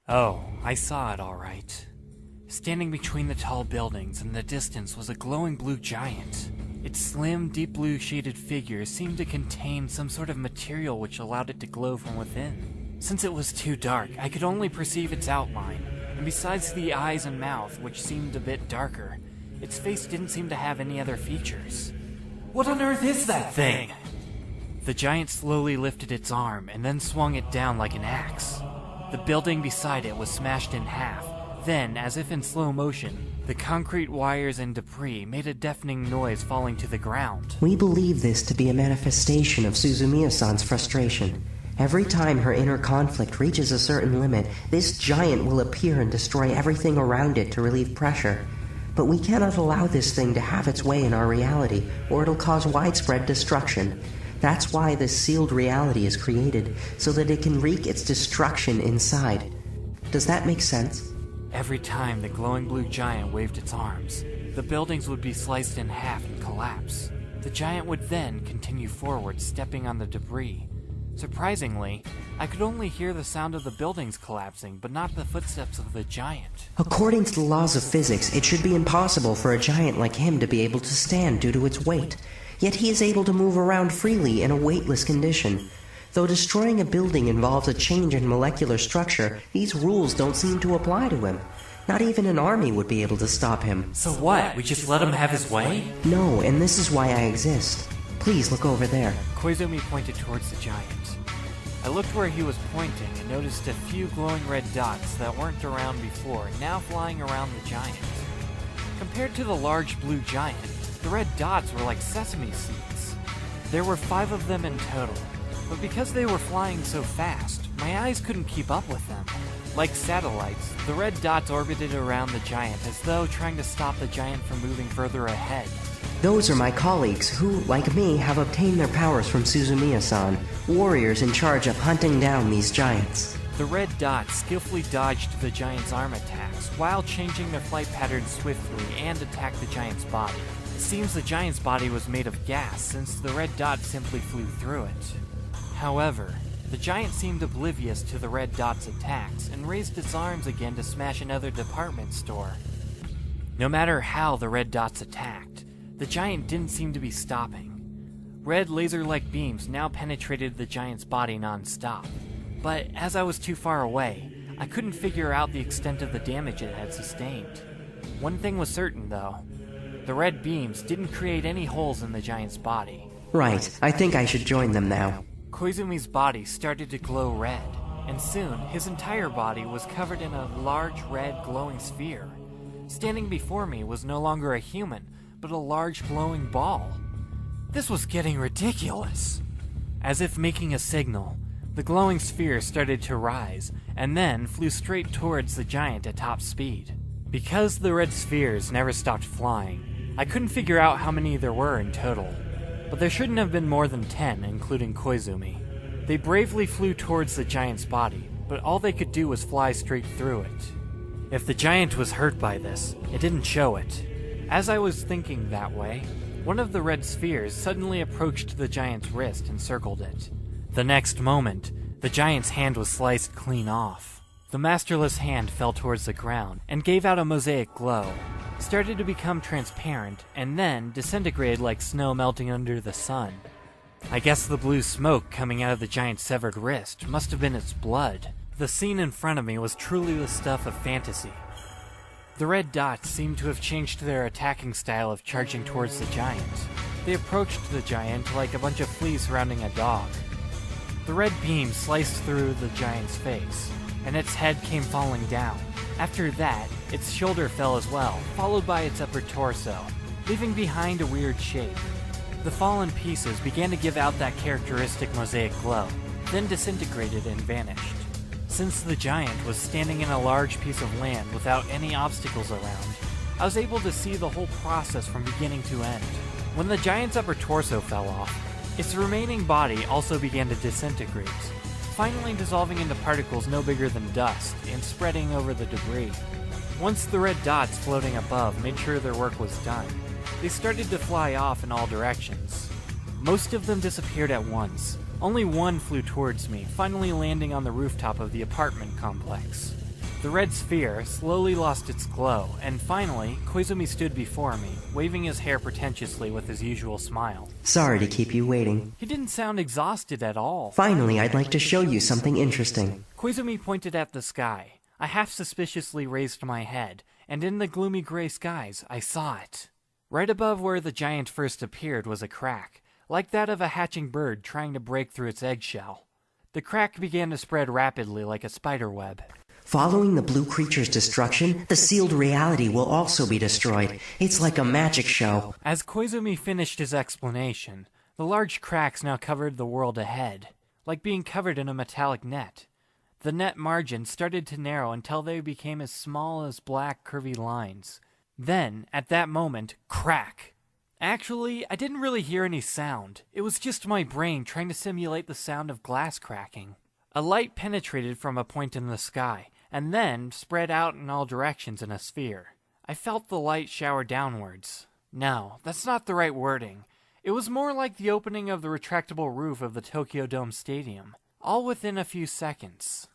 Oh, I saw it all right. Standing between the tall buildings in the distance was a glowing blue giant. Its slim, deep blue shaded figure seemed to contain some sort of material which allowed it to glow from within. Since it was too dark, I could only perceive its outline, and besides the eyes and mouth, which seemed a bit darker, its face didn't seem to have any other features. What on earth is that thing? The giant slowly lifted its arm and then swung it down like an axe. The building beside it was smashed in half. Then, as if in slow motion, the concrete wires and debris made a deafening noise falling to the ground. We believe this to be a manifestation of Suzumiya-san's frustration. Every time her inner conflict reaches a certain limit, this giant will appear and destroy everything around it to relieve pressure. But we cannot allow this thing to have its way in our reality, or it'll cause widespread destruction. That's why this sealed reality is created, so that it can wreak its destruction inside. Does that make sense? Every time the glowing blue giant waved its arms, the buildings would be sliced in half and collapse. The giant would then continue forward, stepping on the debris. Surprisingly, I could only hear the sound of the buildings collapsing, but not the footsteps of the giant. According to the laws of physics, it should be impossible for a giant like him to be able to stand due to its weight. Yet he is able to move around freely in a weightless condition. Though destroying a building involves a change in molecular structure, these rules don't seem to apply to him. Not even an army would be able to stop him. So what? We just let him have his way? No, and this is why I exist. Please look over there. Koizumi pointed towards the giant. I looked where he was pointing and noticed a few glowing red dots that weren't around before, now flying around the giant. Compared to the large blue giant, the red dots were like sesame seeds. There were 5 of them in total. But because they were flying so fast, my eyes couldn't keep up with them. Like satellites, the red dots orbited around the giant as though trying to stop the giant from moving further ahead. Those are my colleagues who, like me, have obtained their powers from Suzumiya-san, warriors in charge of hunting down these giants. The red dots skillfully dodged the giant's arm attacks while changing their flight pattern swiftly and attacked the giant's body. It seems the giant's body was made of gas since the red dot simply flew through it. However, the giant seemed oblivious to the red dot's attacks and raised its arms again to smash another department store. No matter how the red dots attacked, the giant didn't seem to be stopping. Red laser-like beams now penetrated the giant's body non-stop, but as I was too far away, I couldn't figure out the extent of the damage it had sustained. One thing was certain, though. The red beams didn't create any holes in the giant's body. Right, I think I should join them now. Koizumi's body started to glow red, and soon his entire body was covered in a large red glowing sphere. Standing before me was no longer a human, but a large glowing ball. This was getting ridiculous. As if making a signal, the glowing sphere started to rise, and then flew straight towards the giant at top speed. Because the red spheres never stopped flying, I couldn't figure out how many there were in total. But there shouldn't have been more than 10, including Koizumi. They bravely flew towards the giant's body, but all they could do was fly straight through it. If the giant was hurt by this, it didn't show it. As I was thinking that way, one of the red spheres suddenly approached the giant's wrist and circled it. The next moment, the giant's hand was sliced clean off. The masterless hand fell towards the ground and gave out a mosaic glow, started to become transparent, and then disintegrated like snow melting under the sun. I guess the blue smoke coming out of the giant's severed wrist must have been its blood. The scene in front of me was truly the stuff of fantasy. The red dots seemed to have changed their attacking style of charging towards the giant. They approached the giant like a bunch of fleas surrounding a dog. The red beam sliced through the giant's face, and its head came falling down. After that, its shoulder fell as well, followed by its upper torso, leaving behind a weird shape. The fallen pieces began to give out that characteristic mosaic glow, then disintegrated and vanished. Since the giant was standing in a large piece of land without any obstacles around, I was able to see the whole process from beginning to end. When the giant's upper torso fell off, its remaining body also began to disintegrate, finally dissolving into particles no bigger than dust and spreading over the debris. Once the red dots floating above made sure their work was done, they started to fly off in all directions. Most of them disappeared at once. Only one flew towards me, finally landing on the rooftop of the apartment complex. The red sphere slowly lost its glow, and finally, Koizumi stood before me, waving his hair pretentiously with his usual smile. Sorry to keep you waiting. He didn't sound exhausted at all. Finally, I'd like to show you something interesting. Koizumi pointed at the sky. I half suspiciously raised my head, and in the gloomy gray skies, I saw it. Right above where the giant first appeared was a crack, like that of a hatching bird trying to break through its eggshell. The crack began to spread rapidly like a spider web. Following the blue creature's destruction, the sealed reality will also be destroyed. It's like a magic show. As Koizumi finished his explanation, the large cracks now covered the world ahead, like being covered in a metallic net. The net margins started to narrow until they became as small as black curvy lines. Then, at that moment, crack! Actually, I didn't really hear any sound. It was just my brain trying to simulate the sound of glass cracking. A light penetrated from a point in the sky, and then spread out in all directions in a sphere. I felt the light shower downwards. No, that's not the right wording. It was more like the opening of the retractable roof of the Tokyo Dome Stadium, all within a few seconds.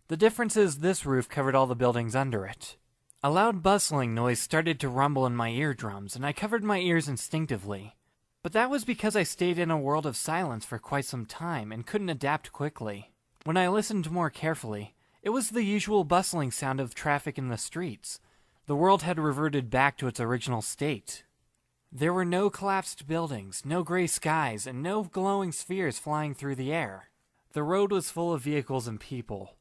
The difference is this roof covered all the buildings under it. A loud bustling noise started to rumble in my eardrums, and I covered my ears instinctively. But that was because I stayed in a world of silence for quite some time and couldn't adapt quickly. When I listened more carefully, it was the usual bustling sound of traffic in the streets. The world had reverted back to its original state. There were no collapsed buildings, no gray skies, and no glowing spheres flying through the air. The road was full of vehicles and people.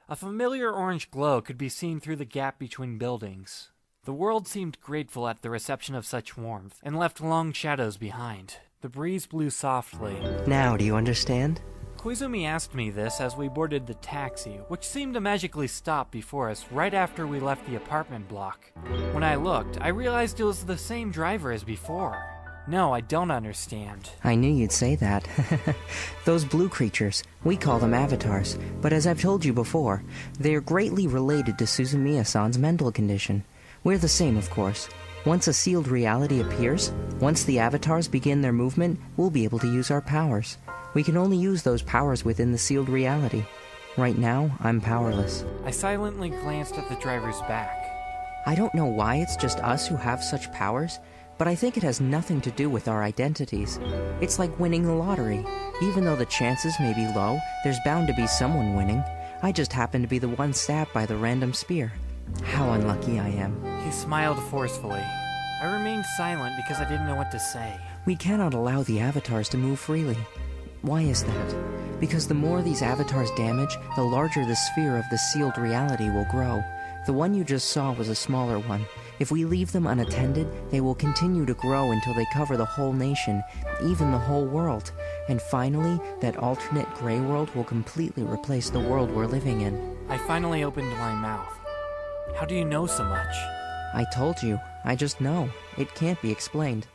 A familiar orange glow could be seen through the gap between buildings. The world seemed grateful at the reception of such warmth, and left long shadows behind. The breeze blew softly. Now, do you understand? Koizumi asked me this as we boarded the taxi, which seemed to magically stop before us right after we left the apartment block. When I looked, I realized it was the same driver as before. No, I don't understand. I knew you'd say that. Those blue creatures, we call them avatars, but as I've told you before, they're greatly related to Suzumiya-san's mental condition. We're the same, of course. Once a sealed reality appears, once the avatars begin their movement, we'll be able to use our powers. We can only use those powers within the sealed reality. Right now, I'm powerless. I silently glanced at the driver's back. I don't know why it's just us who have such powers, but I think it has nothing to do with our identities. It's like winning the lottery. Even though the chances may be low, there's bound to be someone winning. I just happen to be the one stabbed by the random spear. How unlucky I am. He smiled forcefully. I remained silent because I didn't know what to say. We cannot allow the avatars to move freely. Why is that? Because the more these avatars damage, the larger the sphere of the sealed reality will grow. The one you just saw was a smaller one. If we leave them unattended, they will continue to grow until they cover the whole nation, even the whole world. And finally, that alternate gray world will completely replace the world we're living in. I finally opened my mouth. How do you know so much? I told you. I just know. It can't be explained.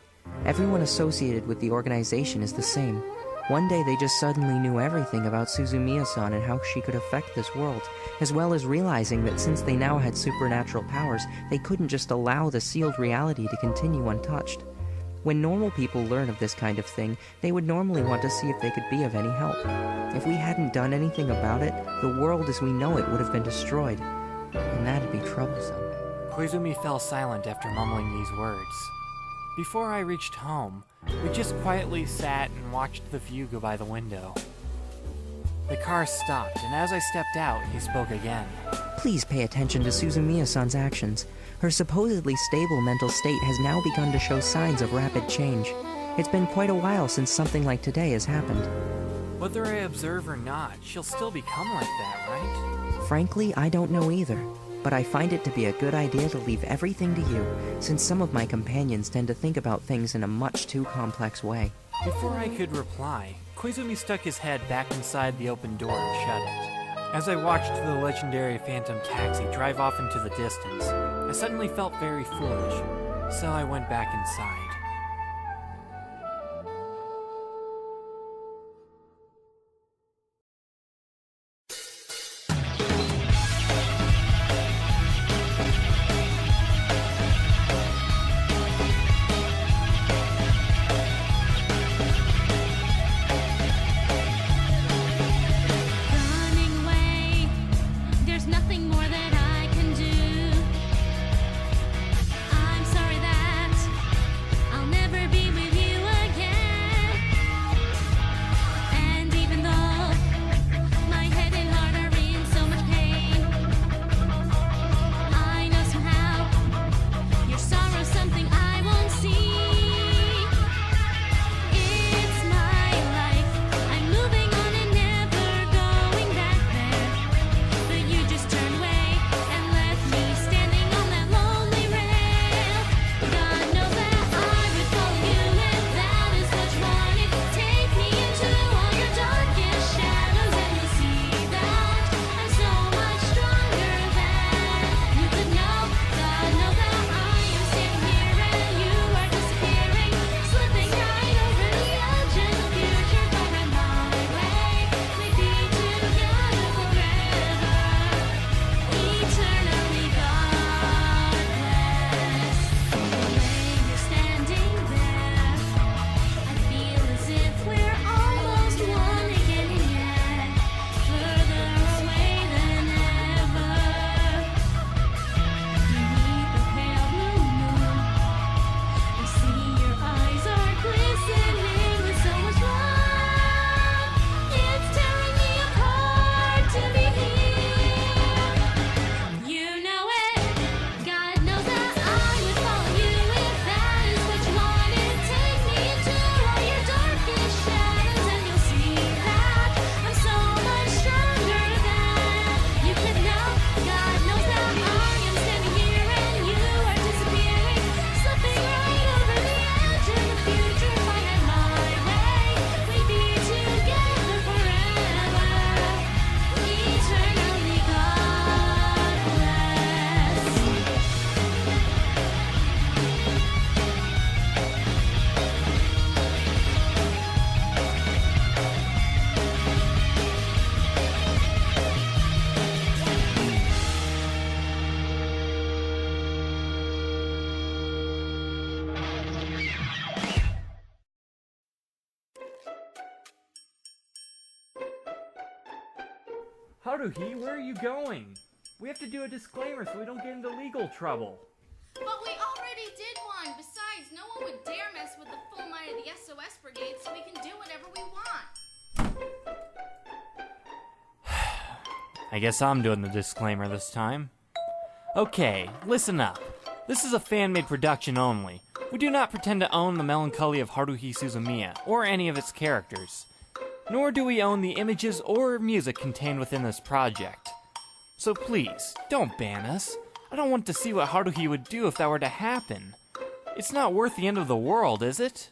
Everyone associated with the organization is the same. One day they just suddenly knew everything about Suzumiya-san and how she could affect this world, as well as realizing that since they now had supernatural powers, they couldn't just allow the sealed reality to continue untouched. When normal people learn of this kind of thing, they would normally want to see if they could be of any help. If we hadn't done anything about it, the world as we know it would have been destroyed. And that'd be troublesome. Koizumi fell silent after mumbling these words. Before I reached home, we just quietly sat and watched the view go by the window. The car stopped, and as I stepped out, he spoke again. Please pay attention to Suzumiya-san's actions. Her supposedly stable mental state has now begun to show signs of rapid change. It's been quite a while since something like today has happened. Whether I observe or not, she'll still become like that, right? Frankly, I don't know either. But I find it to be a good idea to leave everything to you, since some of my companions tend to think about things in a much too complex way. Before I could reply, Koizumi stuck his head back inside the open door and shut it. As I watched the legendary phantom taxi drive off into the distance, I suddenly felt very foolish, so I went back inside. Running away, there's nothing more that I Haruhi, where are you going? We have to do a disclaimer so we don't get into legal trouble. But we already did one! Besides, no one would dare mess with the full might of the SOS Brigade, so we can do whatever we want. I guess I'm doing the disclaimer this time. Okay, listen up. This is a fan-made production only. We do not pretend to own the Melancholy of Haruhi Suzumiya, or any of its characters. Nor do we own the images or music contained within this project. So please, don't ban us. I don't want to see what Haruhi would do if that were to happen. It's not worth the end of the world, is it?